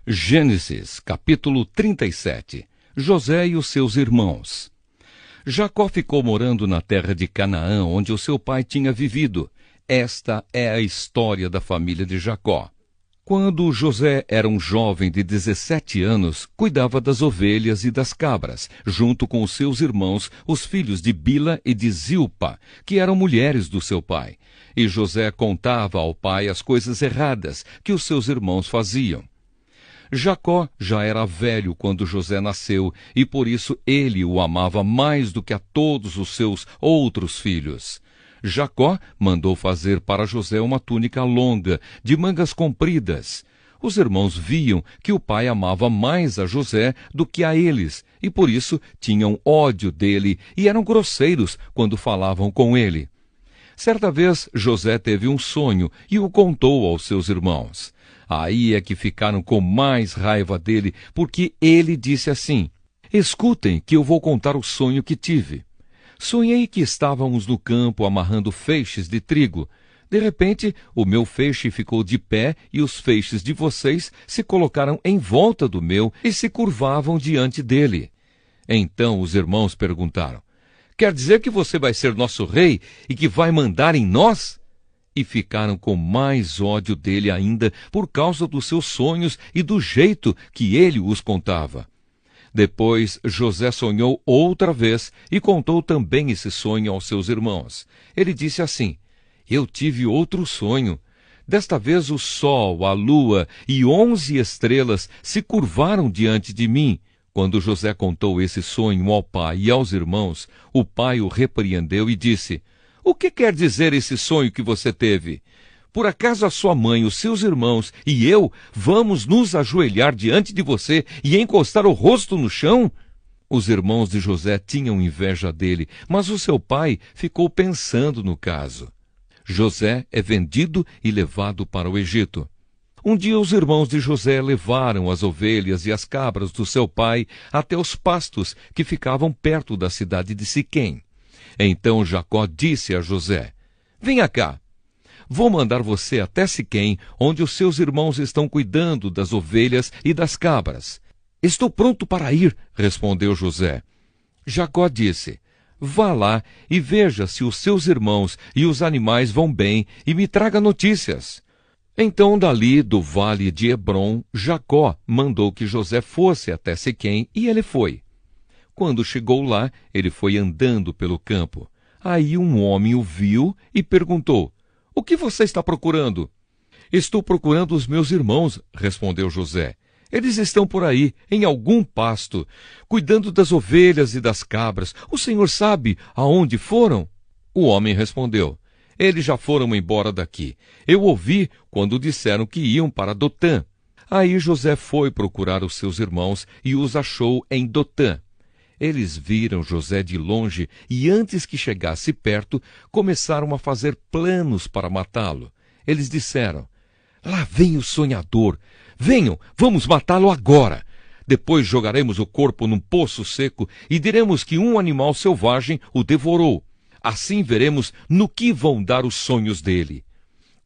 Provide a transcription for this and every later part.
Gênesis, capítulo 37. José e os seus irmãos. Jacó ficou morando na terra de Canaã, onde o seu pai tinha vivido. Esta é a história da família de Jacó. Quando José era um jovem de 17 anos, cuidava das ovelhas e das cabras, junto com os seus irmãos, os filhos de Bila e de Zilpa, que eram mulheres do seu pai. E José contava ao pai as coisas erradas que os seus irmãos faziam. Jacó já era velho quando José nasceu, e por isso ele o amava mais do que a todos os seus outros filhos. Jacó mandou fazer para José uma túnica longa, de mangas compridas. Os irmãos viam que o pai amava mais a José do que a eles, e por isso tinham ódio dele e eram grosseiros quando falavam com ele. Certa vez José teve um sonho e o contou aos seus irmãos. Aí é que ficaram com mais raiva dele, porque ele disse assim: "Escutem que eu vou contar o sonho que tive. Sonhei que estávamos no campo amarrando feixes de trigo. De repente, o meu feixe ficou de pé e os feixes de vocês se colocaram em volta do meu e se curvavam diante dele." Então os irmãos perguntaram: "Quer dizer que você vai ser nosso rei e que vai mandar em nós?" E ficaram com mais ódio dele ainda por causa dos seus sonhos e do jeito que ele os contava. Depois José sonhou outra vez e contou também esse sonho aos seus irmãos. Ele disse assim: "Eu tive outro sonho. Desta vez o sol, a lua e 11 estrelas se curvaram diante de mim." Quando José contou esse sonho ao pai e aos irmãos, o pai o repreendeu e disse: "O que quer dizer esse sonho que você teve? Por acaso a sua mãe, os seus irmãos e eu vamos nos ajoelhar diante de você e encostar o rosto no chão?" Os irmãos de José tinham inveja dele, mas o seu pai ficou pensando no caso. José é vendido e levado para o Egito. Um dia os irmãos de José levaram as ovelhas e as cabras do seu pai até os pastos que ficavam perto da cidade de Siquém. Então Jacó disse a José: "Venha cá. Vou mandar você até Siquém, onde os seus irmãos estão cuidando das ovelhas e das cabras." "Estou pronto para ir", respondeu José. Jacó disse: "Vá lá e veja se os seus irmãos e os animais vão bem e me traga notícias." Então dali do vale de Hebrom, Jacó mandou que José fosse até Siquém e ele foi. Quando chegou lá, ele foi andando pelo campo. Aí um homem o viu e perguntou: "O que você está procurando?" "Estou procurando os meus irmãos", respondeu José. "Eles estão por aí, em algum pasto, cuidando das ovelhas e das cabras. O senhor sabe aonde foram?" O homem respondeu: "Eles já foram embora daqui. Eu ouvi quando disseram que iam para Dotã." Aí José foi procurar os seus irmãos e os achou em Dotã. Eles viram José de longe e, antes que chegasse perto, começaram a fazer planos para matá-lo. Eles disseram: "Lá vem o sonhador. Venham, vamos matá-lo agora. Depois jogaremos o corpo num poço seco e diremos que um animal selvagem o devorou. Assim veremos no que vão dar os sonhos dele."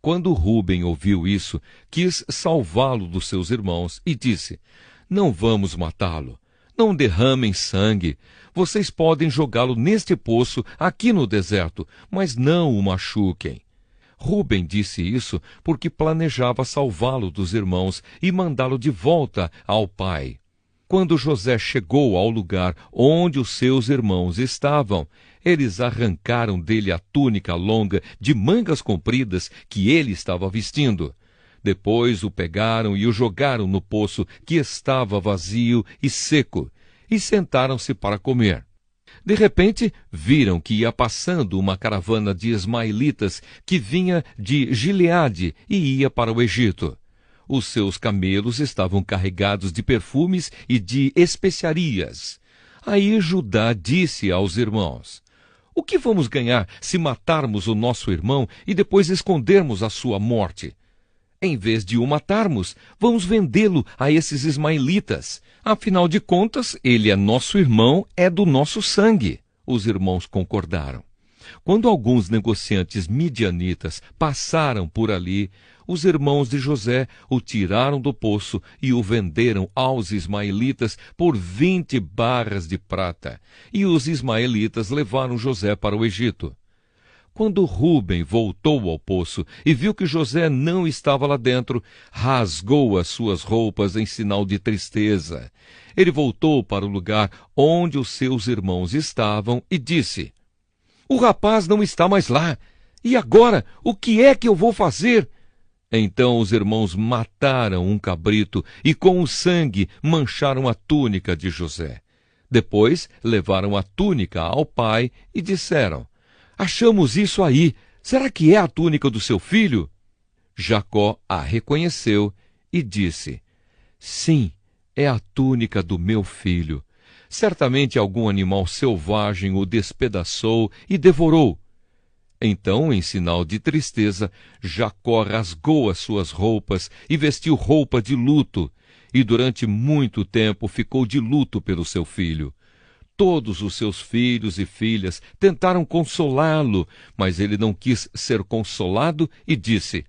Quando Rúben ouviu isso, quis salvá-lo dos seus irmãos e disse: "Não vamos matá-lo. Não derramem sangue. Vocês podem jogá-lo neste poço aqui no deserto, mas não o machuquem." Rúben disse isso porque planejava salvá-lo dos irmãos e mandá-lo de volta ao pai. Quando José chegou ao lugar onde os seus irmãos estavam, eles arrancaram dele a túnica longa de mangas compridas que ele estava vestindo. Depois o pegaram e o jogaram no poço que estava vazio e seco, e sentaram-se para comer. De repente, viram que ia passando uma caravana de ismaelitas que vinha de Gileade e ia para o Egito. Os seus camelos estavam carregados de perfumes e de especiarias. Aí Judá disse aos irmãos: "O que vamos ganhar se matarmos o nosso irmão e depois escondermos a sua morte? Em vez de o matarmos, vamos vendê-lo a esses ismaelitas. Afinal de contas, ele é nosso irmão, é do nosso sangue." Os irmãos concordaram. Quando alguns negociantes midianitas passaram por ali, os irmãos de José o tiraram do poço e o venderam aos ismaelitas por 20 barras de prata. E os ismaelitas levaram José para o Egito. Quando Rúben voltou ao poço e viu que José não estava lá dentro, rasgou as suas roupas em sinal de tristeza. Ele voltou para o lugar onde os seus irmãos estavam e disse: "O rapaz não está mais lá. E agora, o que é que eu vou fazer?" Então os irmãos mataram um cabrito e com o sangue mancharam a túnica de José. Depois levaram a túnica ao pai e disseram: "Achamos isso aí. Será que é a túnica do seu filho?" Jacó a reconheceu e disse: "Sim, é a túnica do meu filho. Certamente algum animal selvagem o despedaçou e devorou." Então, em sinal de tristeza, Jacó rasgou as suas roupas e vestiu roupa de luto, e durante muito tempo ficou de luto pelo seu filho. Todos os seus filhos e filhas tentaram consolá-lo, mas ele não quis ser consolado e disse: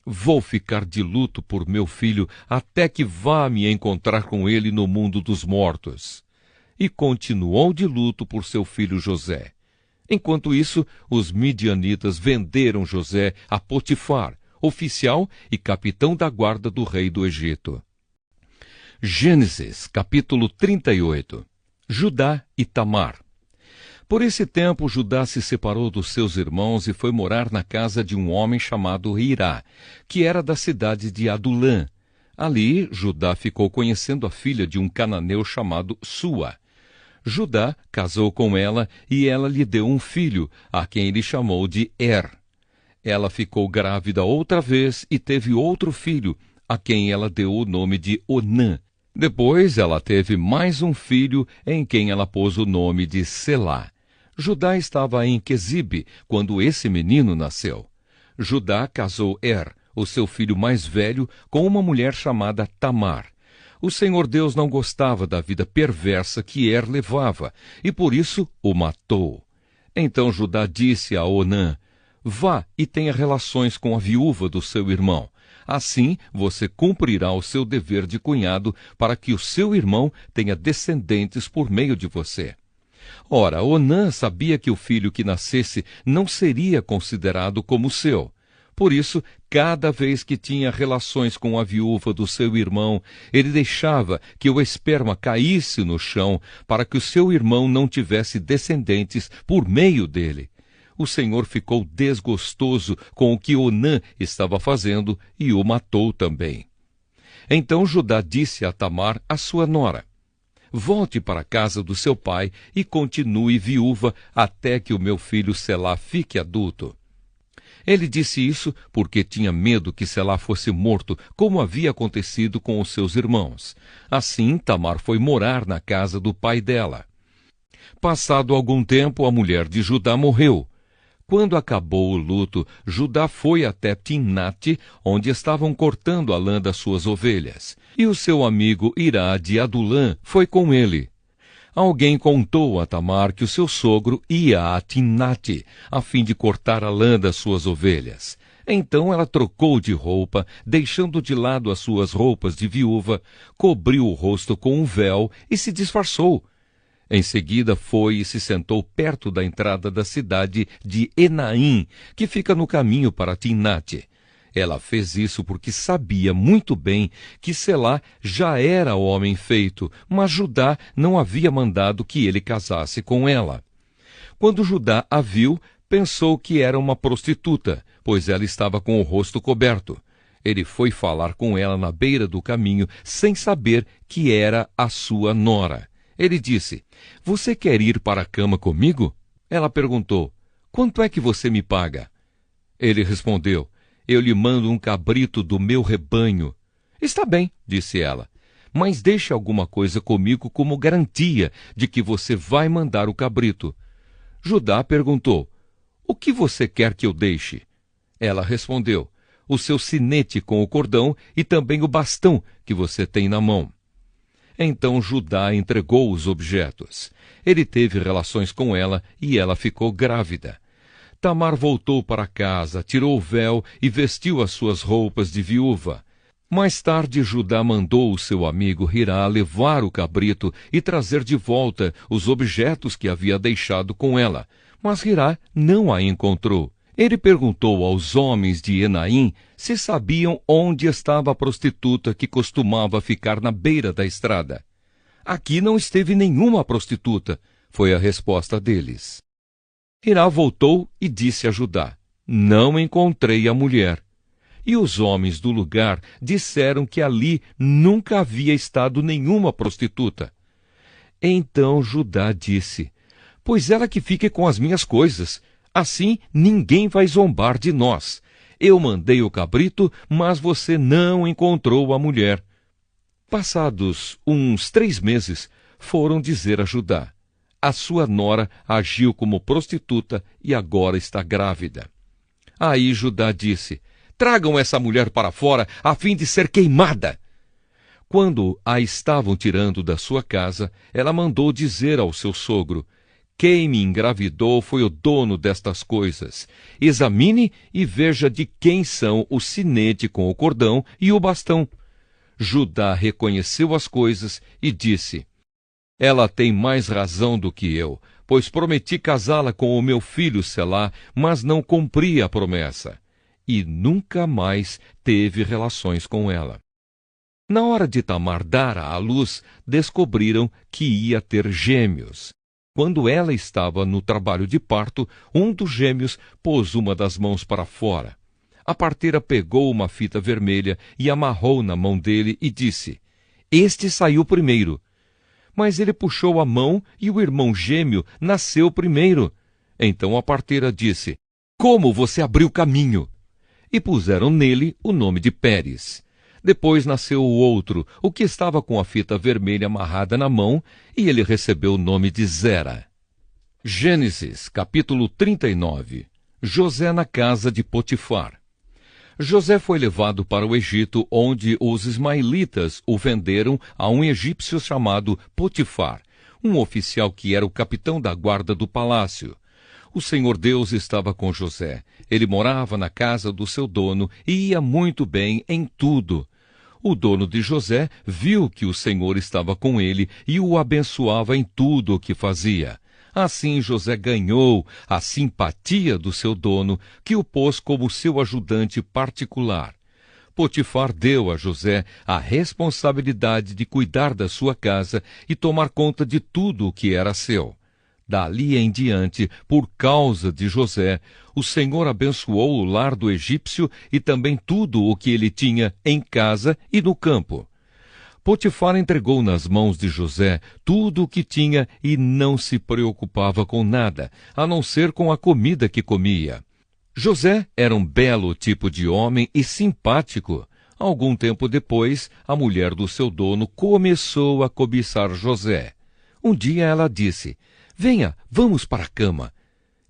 "Vou ficar de luto por meu filho até que vá me encontrar com ele no mundo dos mortos." E continuou de luto por seu filho José. Enquanto isso, os midianitas venderam José a Potifar, oficial e capitão da guarda do rei do Egito. Gênesis, capítulo 38. Judá e Tamar. Por esse tempo, Judá se separou dos seus irmãos e foi morar na casa de um homem chamado Hirá, que era da cidade de Adulã. Ali, Judá ficou conhecendo a filha de um cananeu chamado Sua. Judá casou com ela e ela lhe deu um filho, a quem ele chamou de Ela ficou grávida outra vez e teve outro filho, a quem ela deu o nome de Onã. Depois ela teve mais um filho, em quem ela pôs o nome de Selá. Judá estava em Quezibe quando esse menino nasceu. Judá casou o seu filho mais velho, com uma mulher chamada Tamar. O Senhor Deus não gostava da vida perversa que levava, e por isso o matou. Então Judá disse a Onã: "Vá e tenha relações com a viúva do seu irmão. Assim você cumprirá o seu dever de cunhado para que o seu irmão tenha descendentes por meio de você." Ora, Onã sabia que o filho que nascesse não seria considerado como seu. Por isso, cada vez que tinha relações com a viúva do seu irmão, ele deixava que o esperma caísse no chão para que o seu irmão não tivesse descendentes por meio dele. O Senhor ficou desgostoso com o que Onã estava fazendo e o matou também. Então Judá disse a Tamar, a sua nora: "Volte para a casa do seu pai e continue viúva até que o meu filho Selá fique adulto." Ele disse isso porque tinha medo que Selá fosse morto, como havia acontecido com os seus irmãos. Assim, Tamar foi morar na casa do pai dela. Passado algum tempo, a mulher de Judá morreu. Quando acabou o luto, Judá foi até Timnate, onde estavam cortando a lã das suas ovelhas. E o seu amigo Hirá de Adulã foi com ele. Alguém contou a Tamar que o seu sogro ia a Timnate, a fim de cortar a lã das suas ovelhas. Então ela trocou de roupa, deixando de lado as suas roupas de viúva, cobriu o rosto com um véu e se disfarçou. Em seguida foi e se sentou perto da entrada da cidade de Enaim, que fica no caminho para Timnate. Ela fez isso porque sabia muito bem que Selá já era homem feito, mas Judá não havia mandado que ele casasse com ela. Quando Judá a viu, pensou que era uma prostituta, pois ela estava com o rosto coberto. Ele foi falar com ela na beira do caminho, sem saber que era a sua nora. Ele disse: "Você quer ir para a cama comigo?" Ela perguntou: "Quanto é que você me paga?" Ele respondeu: "Eu lhe mando um cabrito do meu rebanho." "Está bem," disse ela, "mas deixe alguma coisa comigo como garantia de que você vai mandar o cabrito." Judá perguntou: "O que você quer que eu deixe?" Ela respondeu: "O seu sinete com o cordão e também o bastão que você tem na mão." Então Judá entregou os objetos. Ele teve relações com ela e ela ficou grávida. Tamar voltou para casa, tirou o véu e vestiu as suas roupas de viúva. Mais tarde, Judá mandou o seu amigo Hirá levar o cabrito e trazer de volta os objetos que havia deixado com ela. Mas Hirá não a encontrou. Ele perguntou aos homens de Enaim se sabiam onde estava a prostituta que costumava ficar na beira da estrada. Aqui não esteve nenhuma prostituta, foi a resposta deles. Hirá voltou e disse a Judá: não encontrei a mulher. E os homens do lugar disseram que ali nunca havia estado nenhuma prostituta. Então Judá disse: pois ela que fique com as minhas coisas, assim ninguém vai zombar de nós. Eu mandei o cabrito, mas você não encontrou a mulher. Passados uns 3 meses, foram dizer a Judá: a sua nora agiu como prostituta e agora está grávida. Aí Judá disse: tragam essa mulher para fora, a fim de ser queimada. Quando a estavam tirando da sua casa, ela mandou dizer ao seu sogro: quem me engravidou foi o dono destas coisas. Examine e veja de quem são o sinete com o cordão e o bastão. Judá reconheceu as coisas e disse: ela tem mais razão do que eu, pois prometi casá-la com o meu filho Selá, mas não cumpri a promessa. E nunca mais teve relações com ela. Na hora de Tamar dar à luz, descobriram que ia ter gêmeos. Quando ela estava no trabalho de parto, um dos gêmeos pôs uma das mãos para fora. A parteira pegou uma fita vermelha e amarrou na mão dele e disse: este saiu primeiro. Mas ele puxou a mão e o irmão gêmeo nasceu primeiro. Então a parteira disse: como você abriu caminho? E puseram nele o nome de Pérez. Depois nasceu o outro, o que estava com a fita vermelha amarrada na mão, e ele recebeu o nome de Zera. Gênesis, capítulo 39. José na casa de Potifar. José foi levado para o Egito, onde os ismaelitas o venderam a um egípcio chamado Potifar, um oficial que era o capitão da guarda do palácio. O Senhor Deus estava com José. Ele morava na casa do seu dono e ia muito bem em tudo. O dono de José viu que o Senhor estava com ele e o abençoava em tudo o que fazia. Assim José ganhou a simpatia do seu dono, que o pôs como seu ajudante particular. Potifar deu a José a responsabilidade de cuidar da sua casa e tomar conta de tudo o que era seu. Dali em diante, por causa de José, o Senhor abençoou o lar do egípcio e também tudo o que ele tinha em casa e no campo. Potifar entregou nas mãos de José tudo o que tinha e não se preocupava com nada, a não ser com a comida que comia. José era um belo tipo de homem e simpático. Algum tempo depois, a mulher do seu dono começou a cobiçar José. Um dia ela disse: venha, vamos para a cama.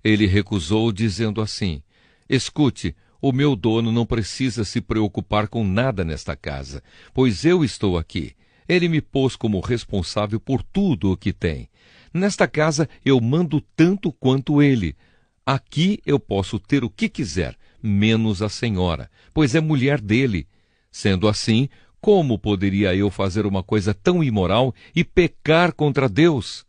Ele recusou, dizendo assim: escute, o meu dono não precisa se preocupar com nada nesta casa, pois eu estou aqui. Ele me pôs como responsável por tudo o que tem. Nesta casa eu mando tanto quanto ele. Aqui eu posso ter o que quiser, menos a senhora, pois é mulher dele. Sendo assim, como poderia eu fazer uma coisa tão imoral e pecar contra Deus?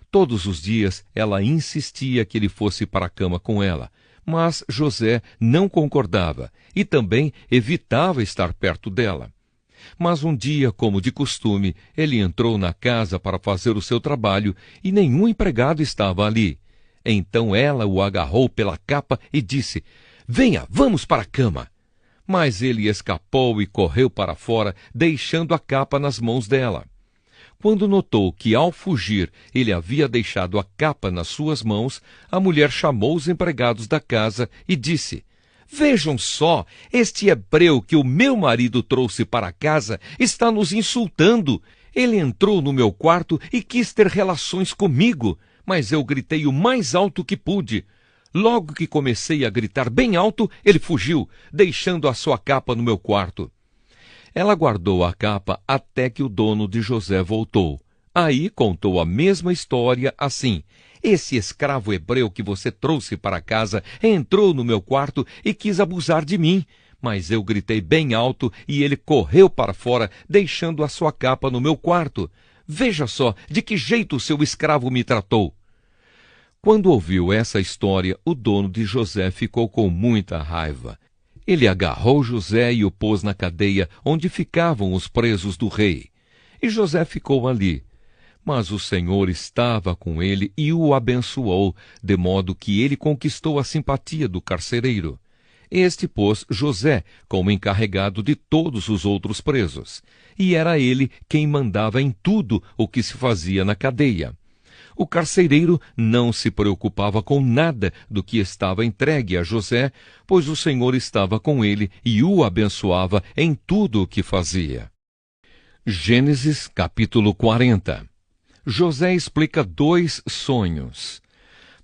Todos os dias ela insistia que ele fosse para a cama com ela, mas José não concordava e também evitava estar perto dela. Mas um dia, como de costume, ele entrou na casa para fazer o seu trabalho e nenhum empregado estava ali. Então ela o agarrou pela capa e disse: venha, vamos para a cama. Mas ele escapou e correu para fora, deixando a capa nas mãos dela. Quando notou que, ao fugir, ele havia deixado a capa nas suas mãos, a mulher chamou os empregados da casa e disse: vejam só, este hebreu que o meu marido trouxe para casa está nos insultando. Ele entrou no meu quarto e quis ter relações comigo, mas eu gritei o mais alto que pude. Logo que comecei a gritar bem alto, ele fugiu, deixando a sua capa no meu quarto. Ela guardou a capa até que o dono de José voltou. Aí contou a mesma história assim: esse escravo hebreu que você trouxe para casa entrou no meu quarto e quis abusar de mim. Mas eu gritei bem alto e ele correu para fora, deixando a sua capa no meu quarto. Veja só de que jeito o seu escravo me tratou. Quando ouviu essa história, o dono de José ficou com muita raiva. Ele agarrou José e o pôs na cadeia onde ficavam os presos do rei. E José ficou ali. Mas o Senhor estava com ele e o abençoou, de modo que ele conquistou a simpatia do carcereiro. Este pôs José como encarregado de todos os outros presos, e era ele quem mandava em tudo o que se fazia na cadeia. O carcereiro não se preocupava com nada do que estava entregue a José, pois o Senhor estava com ele e o abençoava em tudo o que fazia. Gênesis capítulo 40. José explica 2 sonhos.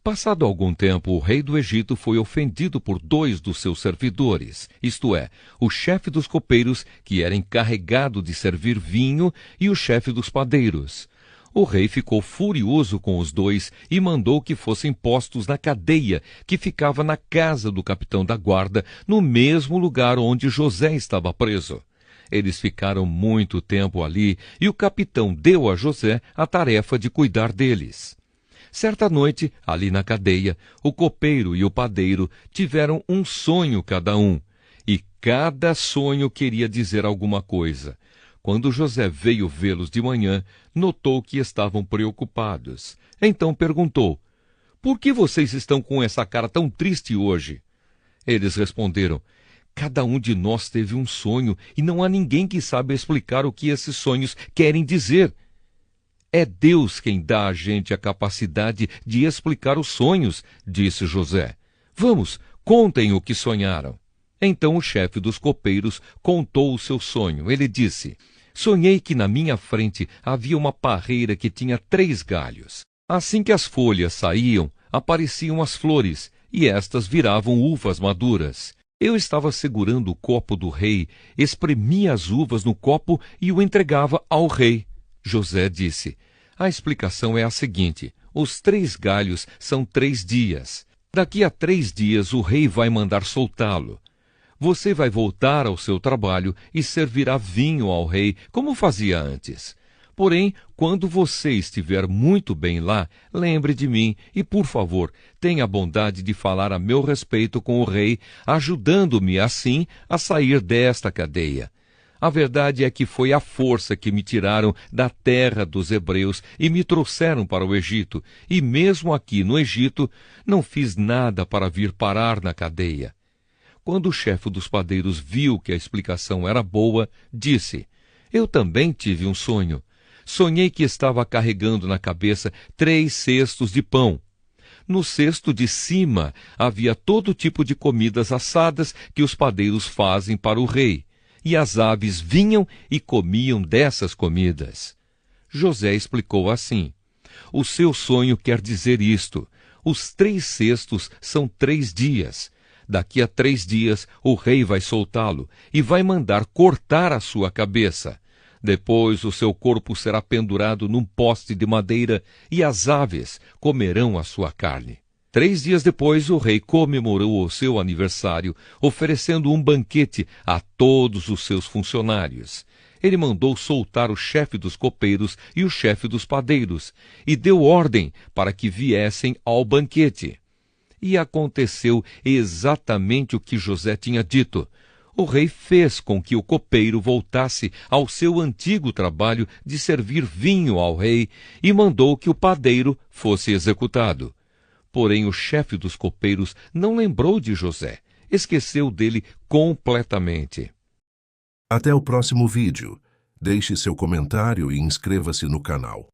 Passado algum tempo, o rei do Egito foi ofendido por 2 dos seus servidores, isto é, o chefe dos copeiros, que era encarregado de servir vinho, e o chefe dos padeiros. O rei ficou furioso com os 2 e mandou que fossem postos na cadeia, que ficava na casa do capitão da guarda, no mesmo lugar onde José estava preso. Eles ficaram muito tempo ali e o capitão deu a José a tarefa de cuidar deles. Certa noite, ali na cadeia, o copeiro e o padeiro tiveram um sonho cada um, e cada sonho queria dizer alguma coisa. Quando José veio vê-los de manhã, notou que estavam preocupados. Então perguntou: por que vocês estão com essa cara tão triste hoje? Eles responderam: cada um de nós teve um sonho e não há ninguém que saiba explicar o que esses sonhos querem dizer. É Deus quem dá a gente a capacidade de explicar os sonhos, disse José. Vamos, contem o que sonharam. Então o chefe dos copeiros contou o seu sonho. Ele disse: sonhei que na minha frente havia uma parreira que tinha 3 galhos. Assim que as folhas saíam, apareciam as flores, e estas viravam uvas maduras. Eu estava segurando o copo do rei, espremia as uvas no copo e o entregava ao rei. José disse: a explicação é a seguinte: os 3 galhos são 3 dias. Daqui a 3 dias o rei vai mandar soltá-lo. Você vai voltar ao seu trabalho e servirá vinho ao rei, como fazia antes. Porém, quando você estiver muito bem lá, lembre de mim e, por favor, tenha a bondade de falar a meu respeito com o rei, ajudando-me assim a sair desta cadeia. A verdade é que foi à força que me tiraram da terra dos hebreus e me trouxeram para o Egito, e mesmo aqui no Egito não fiz nada para vir parar na cadeia. Quando o chefe dos padeiros viu que a explicação era boa, disse: eu também tive um sonho. Sonhei que estava carregando na cabeça 3 cestos de pão. No cesto de cima havia todo tipo de comidas assadas que os padeiros fazem para o rei. E as aves vinham e comiam dessas comidas. José explicou assim: o seu sonho quer dizer isto: os 3 cestos são 3 dias. Daqui a 3 dias o rei vai soltá-lo e vai mandar cortar a sua cabeça. Depois o seu corpo será pendurado num poste de madeira e as aves comerão a sua carne. 3 dias depois, o rei comemorou o seu aniversário, oferecendo um banquete a todos os seus funcionários. Ele mandou soltar o chefe dos copeiros e o chefe dos padeiros, e deu ordem para que viessem ao banquete. E aconteceu exatamente o que José tinha dito. O rei fez com que o copeiro voltasse ao seu antigo trabalho de servir vinho ao rei e mandou que o padeiro fosse executado. Porém, o chefe dos copeiros não lembrou de José, esqueceu dele completamente. Até o próximo vídeo. Deixe seu comentário e inscreva-se no canal.